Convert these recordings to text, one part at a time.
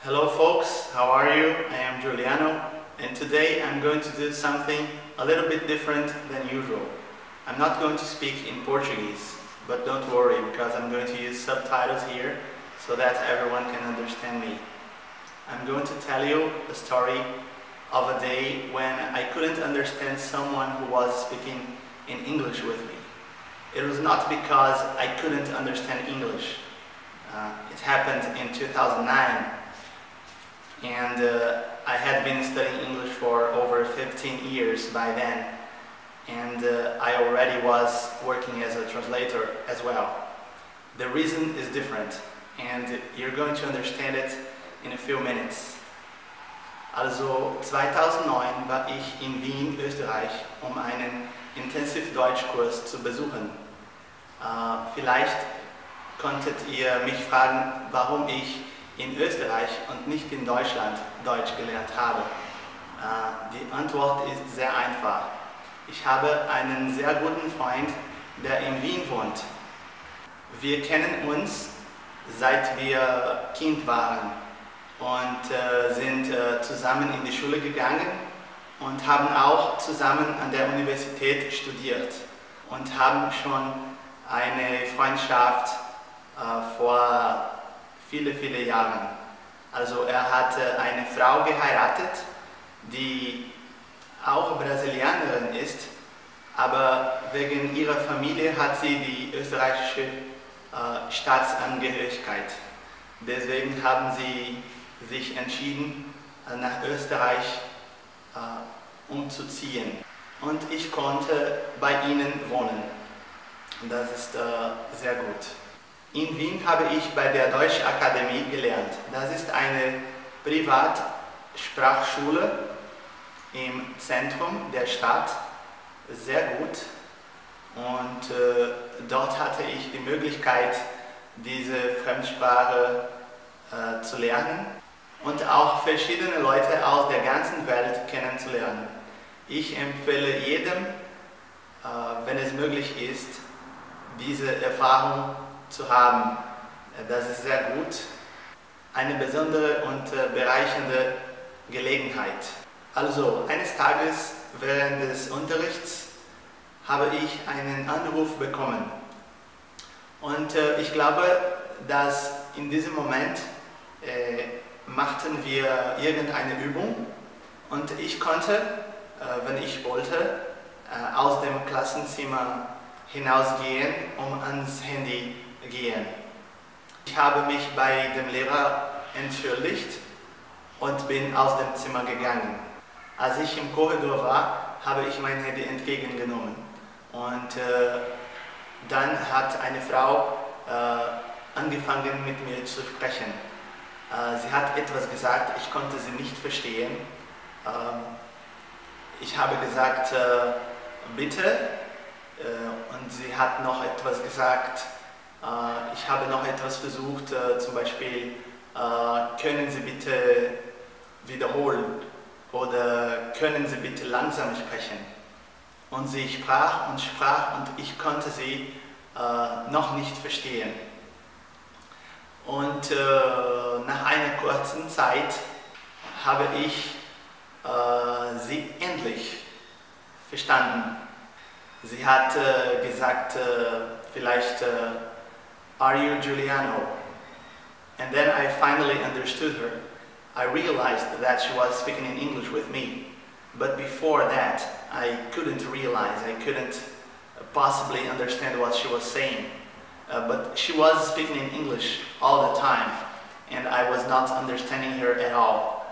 Hello folks, how are you? I am Giuliano, and today I'm going to do something a little bit different than usual. I'm not going to speak in Portuguese, but don't worry because I'm going to use subtitles here so that everyone can understand me. I'm going to tell you a story of a day when I couldn't understand someone who was speaking in English with me. It was not because I couldn't understand English. It happened in 2009. And I had been studying English for over 15 years by then, and I already was working as a translator as well. The reason is different, and you're going to understand it in a few minutes. Also 2009 war ich in Wien, Österreich, einen Intensiv-Deutschkurs zu besuchen. Vielleicht konntet ihr mich fragen, warum ich in Österreich und nicht in Deutschland Deutsch gelernt habe. Die Antwort ist sehr einfach. Ich habe einen sehr guten Freund, der in Wien wohnt. Wir kennen uns, seit wir Kind waren und sind zusammen in die Schule gegangen und haben auch zusammen an der Universität studiert und haben schon eine Freundschaft vor viele Jahren. Also er hatte eine Frau geheiratet, die auch Brasilianerin ist, aber wegen ihrer Familie hat sie die österreichische Staatsangehörigkeit. Deswegen haben sie sich entschieden, nach Österreich umzuziehen. Und ich konnte bei ihnen wohnen. Und das ist sehr gut. In Wien habe ich bei der Deutschakademie gelernt. Das ist eine Privatsprachschule im Zentrum der Stadt, sehr gut. Und dort hatte ich die Möglichkeit, diese Fremdsprache zu lernen und auch verschiedene Leute aus der ganzen Welt kennenzulernen. Ich empfehle jedem, wenn es möglich ist, diese Erfahrung zu haben. Das ist sehr gut. Eine besondere und bereichernde Gelegenheit. Also, eines Tages während des Unterrichts habe ich einen Anruf bekommen. Und ich glaube, dass in diesem Moment machten wir irgendeine Übung und ich konnte, wenn ich wollte, aus dem Klassenzimmer hinausgehen, um ans Handy gehen. Ich habe mich bei dem Lehrer entschuldigt und bin aus dem Zimmer gegangen. Als ich im Korridor war, habe ich mein Handy entgegengenommen und dann hat eine Frau angefangen mit mir zu sprechen. Sie hat etwas gesagt, ich konnte sie nicht verstehen. Ich habe gesagt, bitte, und sie hat noch etwas gesagt. Ich habe noch etwas versucht, zum Beispiel, können Sie bitte wiederholen oder können Sie bitte langsam sprechen. Und sie sprach und ich konnte sie noch nicht verstehen. Und nach einer kurzen Zeit habe ich sie endlich verstanden. Sie hat gesagt, vielleicht, are you Giuliano? And then I finally understood her. I realized that she was speaking in English with me. But before that, I couldn't realize, I couldn't possibly understand what she was saying. But she was speaking in English all the time, and I was not understanding her at all.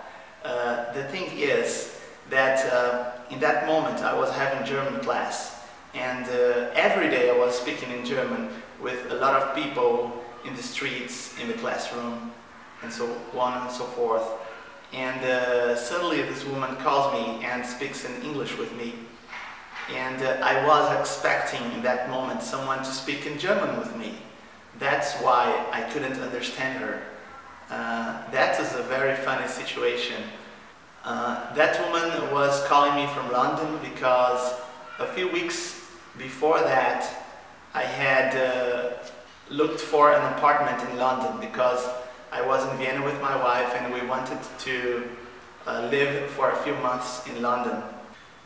The thing is that in that moment I was having German class, and every day I was speaking in German with a lot of people in the streets, in the classroom, and so on and so forth. And suddenly this woman calls me and speaks in English with me. And I was expecting in that moment someone to speak in German with me. That's why I couldn't understand her. That was a very funny situation. That woman was calling me from London because a few weeks before that I had looked for an apartment in London because I was in Vienna with my wife and we wanted to live for a few months in London.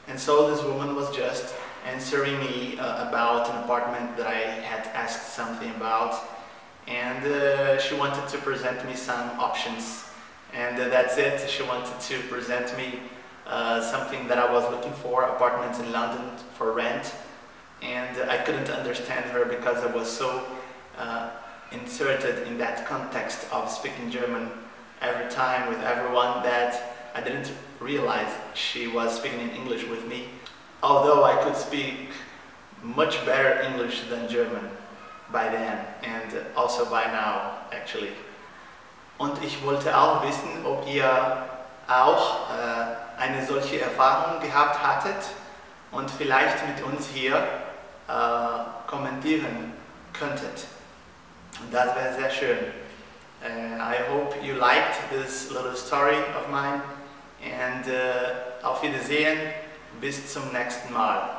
And so this woman was just answering me about an apartment that I had asked something about, and she wanted to present me some options, and that's it. She wanted to present me something that I was looking for, apartments in London for rent, and I couldn't understand her because I was so inserted in that context of speaking German every time with everyone that I didn't realize she was speaking in English with me, although I could speak much better English than German by then and also by now actually. Und ich wollte auch wissen, ob ihr auch eine solche Erfahrung gehabt hattet und vielleicht mit uns hier kommentieren könntet. Und das wäre sehr schön. I hope you liked this little story of mine, and auf Wiedersehen, bis zum nächsten Mal.